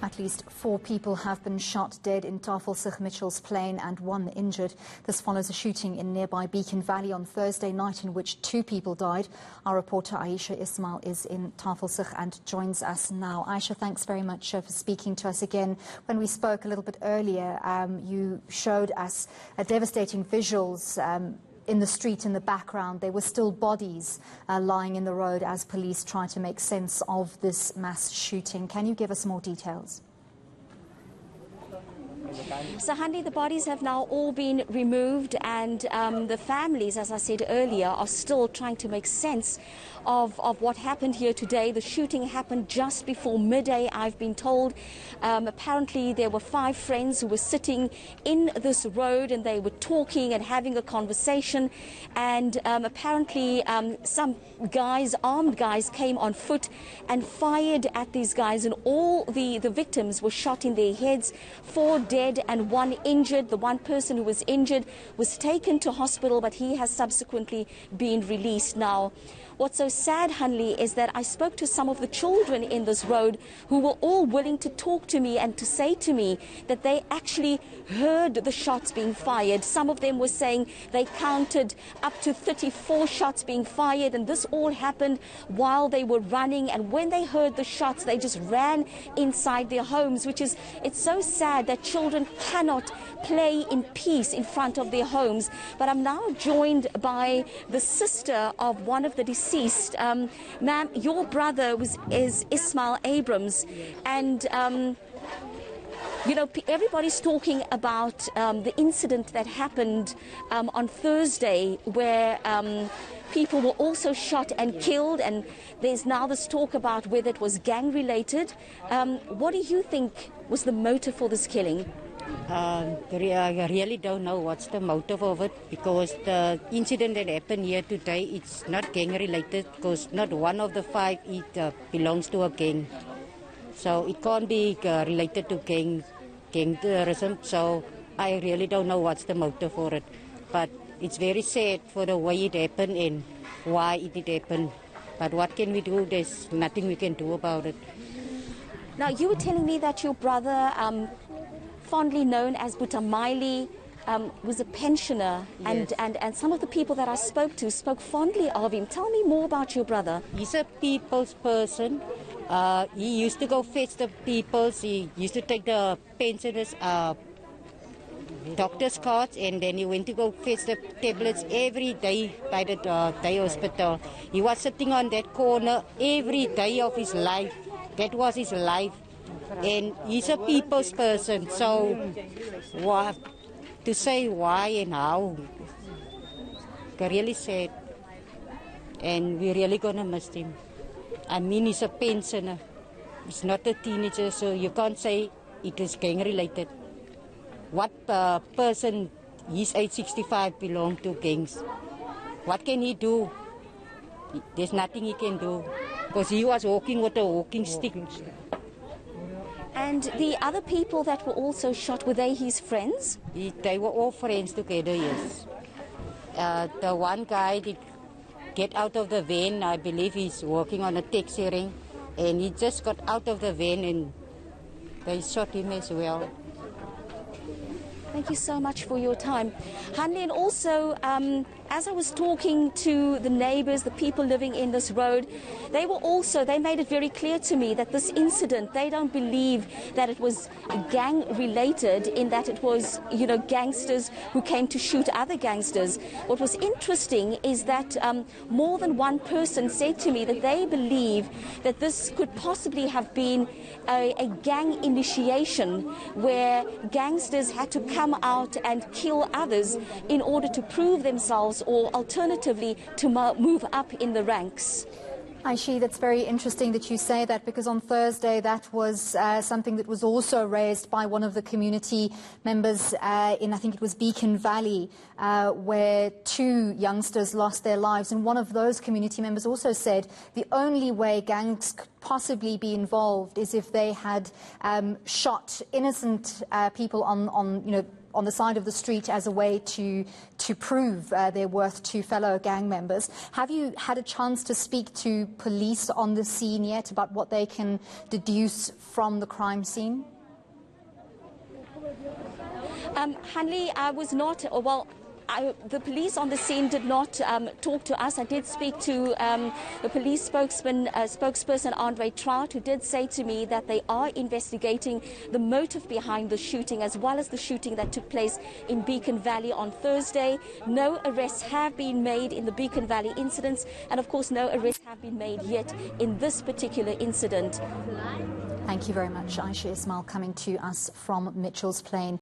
At least 4 people have been shot dead in Tafelsig, Mitchell's Plain, and 1 injured. This follows a shooting in nearby Beacon Valley on Thursday night in which 2 people died. Our reporter Ayesha Ismail is in Tafelsig and joins us now. Ayesha, thanks very much for speaking to us again. When we spoke a little bit earlier, you showed us devastating visuals in the street in the background. There were still bodies lying in the road as police try to make sense of this mass shooting. Can you give us more details? So, Handy, the bodies have now all been removed, and the families, as I said earlier, are still trying to make sense of what happened here today. The shooting happened just before midday, I've been told. Apparently, there were 5 friends who were sitting in this road, and they were talking and having a conversation. And apparently, some guys, armed guys, came on foot and fired at these guys, and all the victims were shot in their heads. 4 dead and 1 injured. The one person who was injured was taken to hospital, but he has subsequently been released now. What's so sad, Hunley, is that I spoke to some of the children in this road who were all willing to talk to me and to say to me that they actually heard the shots being fired. Some of them were saying they counted up to 34 shots being fired, and this all happened while they were running. And when they heard the shots, they just ran inside their homes, it's so sad that children cannot play in peace in front of their homes. But I'm now joined by the sister of one of the deceased. Ma'am, your brother is Ismail Abrams, and you know, everybody's talking about the incident that happened on Thursday, where people were also shot and killed, and there's now this talk about whether it was gang-related. What do you think was the motive for this killing? I really don't know what's the motive of it, because the incident that happened here today, it's not gang-related, because not one of the 5 belongs to a gang. So it can't be related to gang terrorism. So I really don't know what's the motive for it. But it's very sad for the way it happened and why it did happen. But what can we do? There's nothing we can do about it. Now, you were telling me that your brother, fondly known as Butamaili, was a pensioner, yes. and some of the people that I spoke to spoke fondly of him. Tell me more about your brother. He's a people's person. He used to go fetch the peoples. He used to take the pensioners' doctor's cards, and then he went to go fetch the tablets every day by the day hospital. He was sitting on that corner every day of his life. That was his life. And he's a people's person, so what to say why and how, really sad, and we're really gonna miss him. I mean, he's a pensioner, he's not a teenager, so you can't say it is gang related. What person his age 65 belong to gangs? What can he do? There's nothing he can do, because he was walking with a walking stick. And the other people that were also shot, were they his friends? They were all friends together, yes. The one guy did get out of the van. I believe he's working on a taxi ring, and he just got out of the van and they shot him as well. Thank you so much for your time. Hanley, and also, as I was talking to the neighbors, the people living in this road, they made it very clear to me that this incident, they don't believe that it was gang-related, in that it was, you know, gangsters who came to shoot other gangsters. What was interesting is that more than one person said to me that they believe that this could possibly have been a gang initiation, where gangsters had to come out and kill others in order to prove themselves, or alternatively to move up in the ranks. Ayesha, that's very interesting that you say that, because on Thursday that was something that was also raised by one of the community members in, I think it was Beacon Valley, where 2 youngsters lost their lives. And one of those community members also said the only way gangs could possibly be involved is if they had shot innocent people on on the side of the street as a way to prove their worth to fellow gang members. Have you had a chance to speak to police on the scene yet about what they can deduce from the crime scene? Hanley, I was not, the police on the scene did not talk to us. I did speak to the police spokesperson Andre Trout, who did say to me that they are investigating the motive behind the shooting as well as the shooting that took place in Beacon Valley on Thursday. No arrests have been made in the Beacon Valley incidents, and of course no arrests have been made yet in this particular incident. Thank you very much. Ayesha Ismail coming to us from Mitchell's Plain.